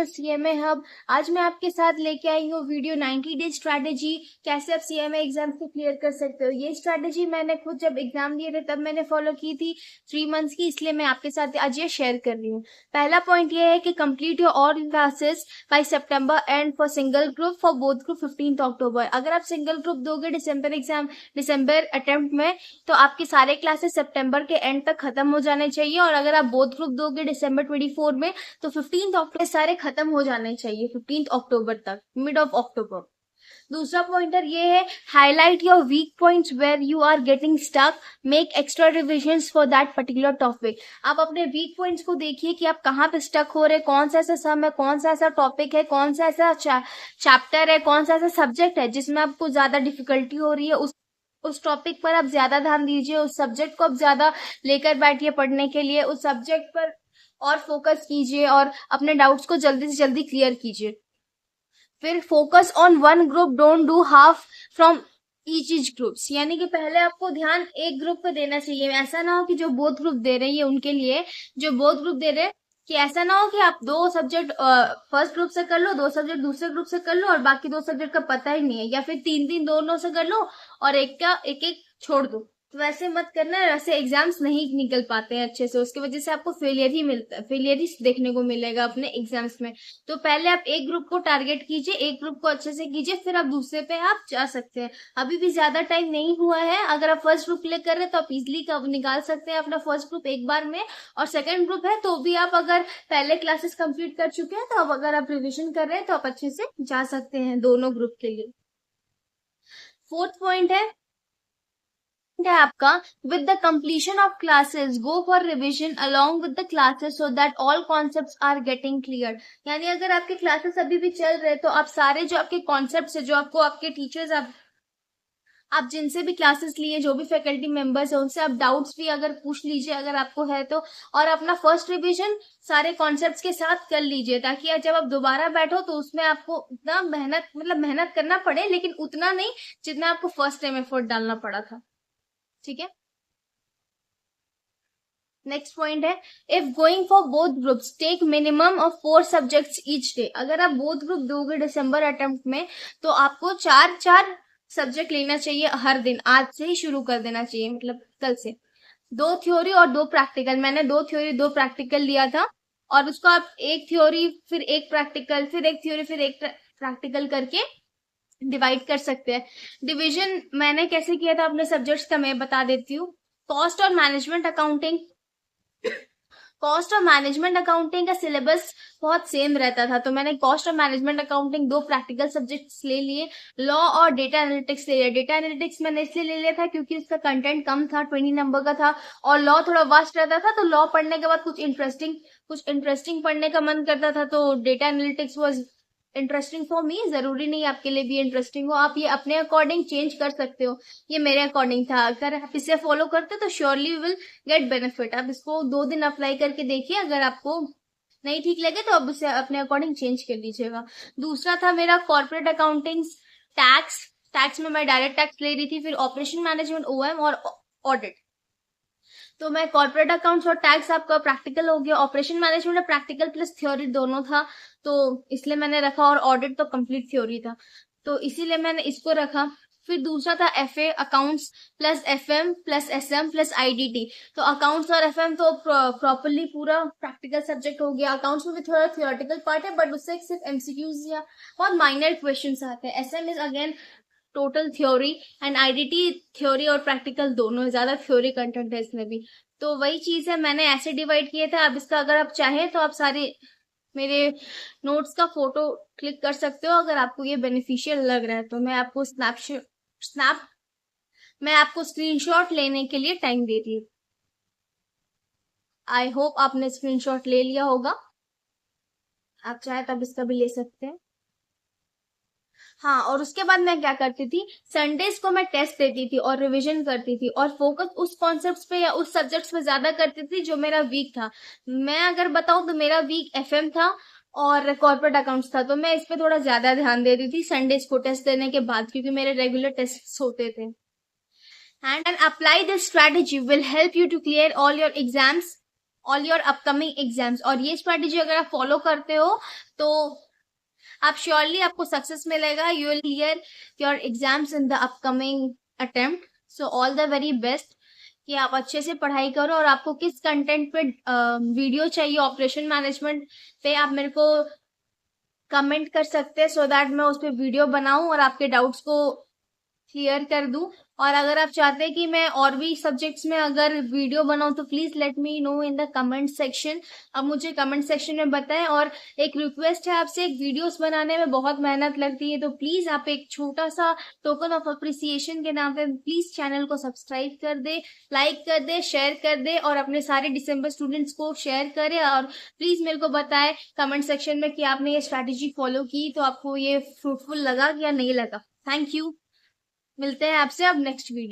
CMA hub. आज मैं आपके साथ लेके आई हूँ वीडियो 90 डेज स्ट्रैटेजी, कैसे आप सीएमए एग्जाम को क्लियर कर सकते हो। ये स्ट्रैटेजी मैंने खुद जब एग्जाम दिए थे तब मैंने फॉलो की थी 3 मंथ्स की, इसलिए मैं आपके साथ आज ये शेयर कर रही हूँ। पहला पॉइंट ये है कि complete your all classes bye September and for single group, for both group 15 अक्टूबर। अगर आप सिंगल ग्रुप दोगे दिसंबर अटेम्प्ट में, तो आपके सारे क्लासेस सितंबर के एंड तक खत्म हो जाने चाहिए। और अगर आप बोथ ग्रुप दोगे दिसंबर 24 में, तो 15 अक्टूबर सारे खत्म हो जाने चाहिए, 15 अक्टूबर तक, मिड ऑफ अक्टूबर। दूसरा पॉइंटर ये है, highlight your weak points where you are getting stuck, make extra revisions for that particular topic. आप अपने वीक पॉइंट्स को देखिए कि आप कहाँ पे स्टक हो रहे, कौन सा ऐसा सम है, कौन सा ऐसा टॉपिक है, कौन सा ऐसा चैप्टर है, कौन सा ऐसा सब्जेक्ट है जिसमें आपको ज्यादा डिफिकल्टी हो रही है। उस टॉपिक पर आप ज्यादा ध्यान दीजिए, उस सब्जेक्ट को आप ज्यादा लेकर बैठिए पढ़ने के लिए, उस सब्जेक्ट पर और फोकस कीजिए और अपने डाउट्स को जल्दी से जल्दी क्लियर कीजिए। फिर focus on one group, don't do half from each groups, यानी कि पहले आपको ध्यान एक ग्रुप पे देना चाहिए। ऐसा ना हो कि जो बोथ ग्रुप दे रहे हैं उनके लिए, जो बोथ ग्रुप दे रहे हैं, कि ऐसा ना हो कि आप 2 सब्जेक्ट फर्स्ट ग्रुप से कर लो, 2 सब्जेक्ट दूसरे ग्रुप से कर लो और बाकी 2 सब्जेक्ट का पता ही नहीं है, या फिर 3 दोनों से कर लो और एक का एक छोड़ दो। तो वैसे मत करना, वैसे एग्जाम्स नहीं निकल पाते हैं अच्छे से, उसकी वजह से आपको फेलियर ही देखने को मिलेगा अपने एग्जाम्स में। तो पहले आप एक ग्रुप को टारगेट कीजिए, एक ग्रुप को अच्छे से कीजिए, फिर आप दूसरे पे आप जा सकते हैं। अभी भी ज्यादा टाइम नहीं हुआ है, अगर आप फर्स्ट ग्रुप क्लियर कर रहे हैं तो आप इजिली निकाल सकते हैं अपना फर्स्ट ग्रुप एक बार में। और सेकंड ग्रुप है तो भी आप अगर पहले क्लासेस कंप्लीट कर चुके हैं, तो अब अगर आप रिविजन कर रहे हैं तो आप अच्छे से जा सकते हैं दोनों ग्रुप के लिए। फोर्थ पॉइंट है आपका, with the completion of classes go for revision along with the classes so that all concepts are getting clear. यानी अगर आपके क्लासेस अभी भी चल रहे तो आप सारे जो आपके कॉन्सेप्ट्स है, जो आपको आपके टीचर्स आप जिनसे भी क्लासेस लिए, जो भी फैकल्टी मेंबर्स है, उनसे आप डाउट्स भी अगर पूछ लीजिए अगर आपको है तो, और अपना फर्स्ट रिवीजन सारे कॉन्सेप्ट्स के साथ कर लीजिए, ताकि जब आप दोबारा बैठो तो उसमें आपको उतना मेहनत करना पड़े, लेकिन उतना नहीं जितना आपको फर्स्ट टाइम एफर्ट डालना पड़ा था। ठीक है। नेक्स्ट पॉइंट है, if going for both groups take minimum of 4 subjects each day. अगर आप बोथ ग्रुप दोगे दिसंबर अटेम्प्ट में, तो आपको 4 सब्जेक्ट लेना चाहिए हर दिन, आज से ही शुरू कर देना चाहिए, मतलब कल से। 2 थ्योरी और 2 प्रैक्टिकल, मैंने 2 थ्योरी 2 प्रैक्टिकल लिया था, और उसको आप 1 थ्योरी फिर 1 प्रैक्टिकल फिर 1 थ्योरी फिर 1 प्रैक्टिकल करके डिवाइड कर सकते हैं। डिवीजन मैंने कैसे किया था अपने सब्जेक्ट्स का मैं बता देती हूँ। कॉस्ट और मैनेजमेंट अकाउंटिंग का सिलेबस बहुत सेम रहता था, तो मैंने कॉस्ट और मैनेजमेंट अकाउंटिंग 2 प्रैक्टिकल सब्जेक्ट्स ले लिए। लॉ और डेटा एनालिटिक्स ले लिया। डेटा एनालिटिक्स मैंने इसलिए ले लिया था क्योंकि उसका कंटेंट कम था, 20 नंबर का था, और लॉ थोड़ा वास्ट रहता था, तो लॉ पढ़ने के बाद कुछ इंटरेस्टिंग पढ़ने का मन करता था, तो data analytics was interesting for me. जरूरी नहीं आपके लिए भी इंटरेस्टिंग हो, आप ये अपने अकॉर्डिंग चेंज कर सकते हो। ये मेरे अकॉर्डिंग था, अगर आप इसे फॉलो करते तो श्योरली विल गेट बेनिफिट। आप इसको 2 दिन अप्लाई करके देखिए, अगर आपको नहीं ठीक लगे तो आप उसे अपने अकॉर्डिंग चेंज कर लीजिएगा। दूसरा था मेरा कॉर्पोरेट अकाउंटिंग, टैक्स में मैं डायरेक्ट टैक्स ले रही थी, फिर ऑपरेशन मैनेजमेंट, ओएम और ऑडिट। तो मैं कॉर्पोरेट अकाउंट्स और टैक्स आपका प्रैक्टिकल हो गया, operation management practical plus theory दोनों था, तो इसलिए मैंने रखा, और ऑडिट तो कंप्लीट थ्योरी था, तो इसीलिए मैंने इसको रखा। फिर दूसरा था FA accounts plus FM plus SM plus IDT. तो अकाउंट्स और एफएम तो प्रॉपरली पूरा प्रैक्टिकल सब्जेक्ट हो गया। अकाउंट्स में भी थोड़ा थियोरेटिकल पार्ट है, बट उससे सिर्फ एमसीक्यूज या बहुत माइनर क्वेश्चंस आते हैं। SM is again total theory, and IDT theory और प्रैक्टिकल दोनों, ज्यादा थ्योरी कंटेंट है इसमें भी। तो वही चीज है, मैंने ऐसे डिवाइड किए थे। अब इसका अगर आप चाहें तो आप सारे मेरे नोट्स का फोटो क्लिक कर सकते हो, अगर आपको ये बेनिफिशियल लग रहा है तो। मैं आपको स्क्रीनशॉट लेने के लिए टाइम दे रही हूँ। आई होप आपने स्क्रीनशॉट ले लिया होगा, आप चाहे तब इसका भी ले सकते हैं। हाँ, और उसके बाद मैं क्या करती थी, संडेज को मैं टेस्ट देती थी और रिवीजन करती थी, और फोकस उस कॉन्सेप्ट्स पे या उस सब्जेक्ट्स पे ज्यादा करती थी जो मेरा वीक था। मैं अगर बताऊं तो मेरा वीक एफएम था और कॉर्पोरेट अकाउंट्स था, तो मैं इस पे थोड़ा ज्यादा ध्यान देती थी संडेज को टेस्ट देने के बाद, क्योंकि मेरे रेगुलर टेस्ट होते थे। And apply this strategy will help you to clear all your exams, all your upcoming exams. और ये स्ट्रेटेजी अगर आप फॉलो करते हो तो आप श्योरली आपको सक्सेस मिलेगा. You will clear your exams in the upcoming attempt. So all the very best कि आप अच्छे से पढ़ाई करो. और आपको किस कंटेंट पे वीडियो चाहिए ऑपरेशन मैनेजमेंट पे, आप मेरे को कमेंट कर सकते हैं सो दैट मैं उस पर वीडियो बनाऊं और आपके डाउट्स को क्लियर कर दूं. और अगर आप चाहते हैं कि मैं और भी सब्जेक्ट्स में अगर वीडियो बनाऊं तो please let me know in the comment section. अब मुझे कमेंट सेक्शन में बताएं. और एक रिक्वेस्ट है आपसे, वीडियोस बनाने में बहुत मेहनत लगती है, तो प्लीज आप एक छोटा सा टोकन ऑफ अप्रिसिएशन के नाम पे प्लीज चैनल को सब्सक्राइब कर दे, लाइक कर दे, शेयर कर दे और अपने सारे दिसंबर स्टूडेंट्स को शेयर करें. और प्लीज मेरे को बताएं कमेंट सेक्शन में कि आपने ये स्ट्रैटेजी फॉलो की तो आपको ये फ्रूटफुल लगा या नहीं लगा. Thank you. मिलते हैं आपसे अब नेक्स्ट वीडियो.